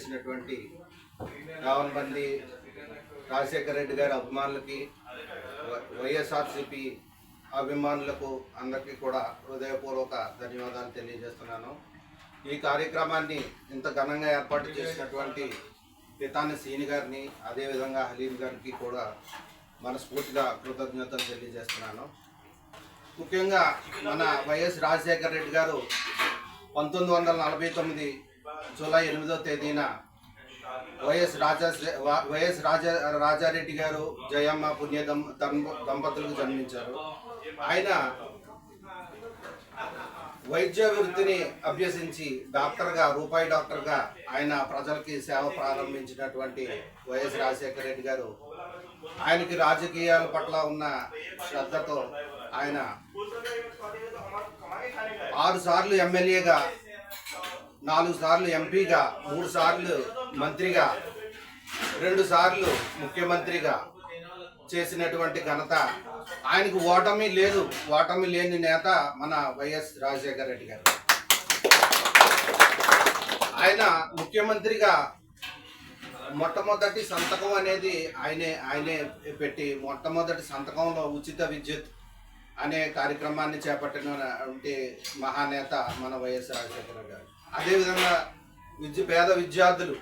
చేసినటువంటి రావణబండి రాజశేఖర రెడ్డి గారి అభిమానులకి, వైఎస్ఆర్సీపీ అభిమానులకు అందరికీ కూడా హృదయపూర్వక ధన్యవాదాలు తెలియజేస్తున్నాను. ఈ కార్యక్రమాన్ని ఇంత ఘనంగా ఏర్పాటు చేసినటువంటి పితాని సీని గారిని, అదేవిధంగా హలీం గారికి కూడా మనస్ఫూర్తిగా కృతజ్ఞతలు తెలియజేస్తున్నాను. ముఖ్యంగా మన వైఎస్ రాజశేఖర రెడ్డి గారు 1949 జూలై 8వ తేదీన వైఎస్ రాజారెడ్డి గారు జయమ్మ పుణ్య దంపతులకు జన్మించారు. ఆయన వైద్య వృత్తిని అభ్యసించి రూపాయి డాక్టర్గా ఆయన ప్రజలకి సేవ ప్రారంభించినటువంటి వైఎస్ రాజశేఖర రెడ్డి గారు ఆయనకి రాజకీయాల పట్ల ఉన్న శ్రద్ధతో ఆయన 6 సార్లు ఎమ్మెల్యేగా, 4 సార్లు ఎంపీగా, 3 సార్లు మంత్రిగా, 2 సార్లు ముఖ్యమంత్రిగా చేసినటువంటి ఘనత ఆయనకు ఓటమి లేని నేత మన వైఎస్ రాజశేఖర రెడ్డి గారు. ఆయన ముఖ్యమంత్రిగా మొట్టమొదటి సంతకం అనేది ఆయనే పెట్టి మొట్టమొదటి సంతకంలో ఉచిత విద్యుత్ అనే కార్యక్రమాన్ని చేపట్టినటువంటి మహానేత మన వైఎస్ రాజశేఖర రెడ్డి గారు. అదేవిధంగా పేద విద్యార్థులు,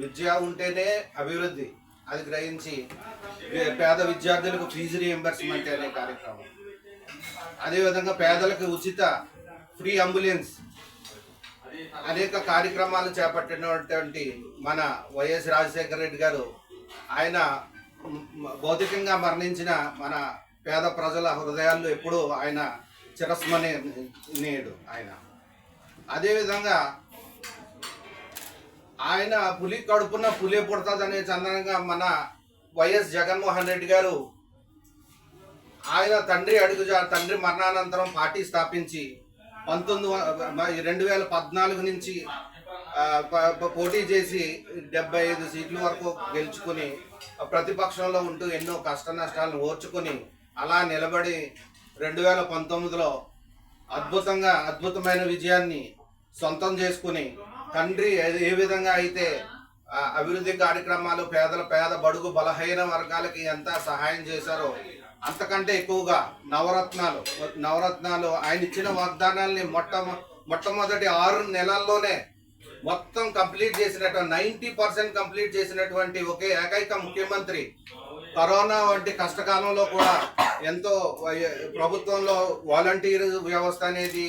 విద్య ఉంటేనే అభివృద్ధి, అది గ్రహించి పేద విద్యార్థులకు ఫీజు రీఎంబర్స్మెంట్ అనే కార్యక్రమం, అదేవిధంగా పేదలకు ఉచిత ఫ్రీ అంబులెన్స్, అనేక కార్యక్రమాలు చేపట్టినటువంటి మన వైఎస్ రాజశేఖర రెడ్డి గారు ఆయన భౌతికంగా మరణించిన మన పేద ప్రజల హృదయాల్లో ఎప్పుడూ ఆయన చిరస్మరణీయుడు. అదేవిధంగా ఆయన పులి కడుపున పులి పుడుతుందనే చందనంగా మన వైఎస్ జగన్మోహన్ రెడ్డి గారు ఆయన తండ్రి మరణానంతరం పార్టీ స్థాపించి 2014 నుంచి పోటీ చేసి 75 సీట్ల వరకు గెలుచుకుని ప్రతిపక్షంలో ఉంటూ ఎన్నో కష్ట నష్టాలను ఓర్చుకొని అలా నిలబడి 2019లో అద్భుతమైన విజయాన్ని సొంతం చేసుకుని తండ్రి ఏ విధంగా అయితే అభివృద్ధి కార్యక్రమాలు పేద బడుగు బలహీన వర్గాలకి ఎంత సహాయం చేశారో అంతకంటే ఎక్కువగా నవరత్నాలు ఆయన ఇచ్చిన వాగ్దానాల్ని మొట్టమొదటి 6 నెలల్లోనే మొత్తం కంప్లీట్ చేసినటువంటి 90% కంప్లీట్ చేసినటువంటి ఒకే ఏకైక ముఖ్యమంత్రి. కరోనా వంటి కష్టకాలంలో కూడా ఎంతో ప్రభుత్వంలో వాలంటీర్ వ్యవస్థ అనేది,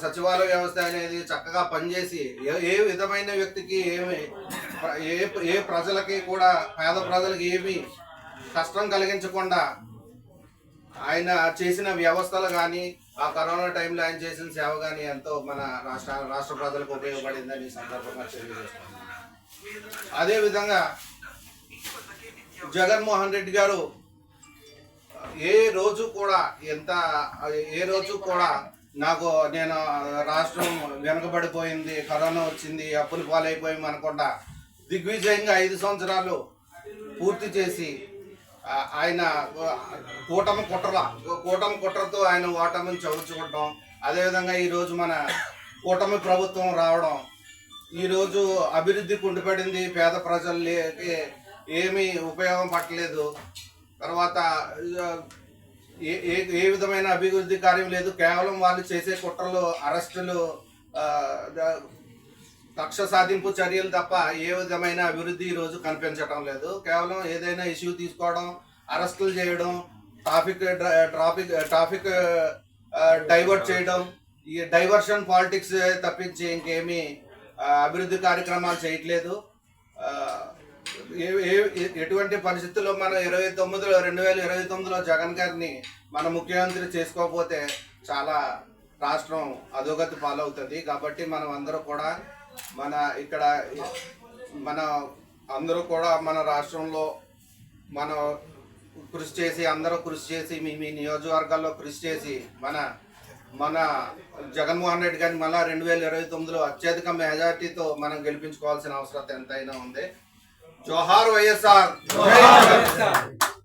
సచివాలయ వ్యవస్థ అనేది చక్కగా పనిచేసి ఏ విధమైన వ్యక్తికి ఏ ప్రజలకి కూడా, పేద ప్రజలకి ఏమి కష్టం కలిగించకుండా ఆయన చేసిన వ్యవస్థలు కానీ, ఆ కరోనా టైంలో ఆయన చేసిన సేవ కానీ ఎంతో మన రాష్ట్ర ప్రజలకు ఉపయోగపడిందని ఈ సందర్భంగా తెలియజేస్తున్నాను. అదేవిధంగా జగన్మోహన్ రెడ్డి గారు ఏ రోజు కూడా నేను రాష్ట్రం వెనుకబడిపోయింది, కరోనా వచ్చింది, అప్పులు పాలైపోయాం అనకుండా దిగ్విజయంగా 5 సంవత్సరాలు పూర్తి చేసి ఆయన కూటమి కుట్రతో ఆయన ఓటమిని చదువుకోవడం, అదేవిధంగా ఈరోజు మన కూటమి ప్రభుత్వం రావడం, ఈరోజు అభివృద్ధి కుంటుపడింది, పేద ప్రజలకి ఏమీ ఉపయోగం పట్టలేదు, తర్వాత ఏ విధమైన అభివృద్ధి కార్యం లేదు, కేవలం వాళ్ళు చేసే కుట్రలు, అరెస్టులు, కక్ష సాధింపు చర్యలు తప్ప ఏ విధమైన అభివృద్ధి ఈరోజు కనిపించడం లేదు. కేవలం ఏదైనా ఇష్యూ తీసుకోవడం, అరెస్టులు చేయడం, ట్రాఫిక్ డైవర్ట్ చేయడం, ఈ డైవర్షన్ పాలిటిక్స్ తప్పించి ఇంకేమీ అభివృద్ధి కార్యక్రమాలు చేయట్లేదు. ఎటువంటి పరిస్థితుల్లో మనం 2029లో జగన్ గారిని మన ముఖ్యమంత్రి చేసుకోకపోతే చాలా రాష్ట్రం అధోగతి పాలవుతుంది. కాబట్టి మనం అందరూ కూడా మన రాష్ట్రంలో మనం అందరూ కృషి చేసి మీ నియోజకవర్గాల్లో కృషి చేసి మన జగన్మోహన్ రెడ్డి గారిని మళ్ళా 2029లో అత్యధిక మెజార్టీతో మనం గెలిపించుకోవాల్సిన అవసరం ఎంతైనా ఉంది. జోహార్ వైఎస్ఆర్.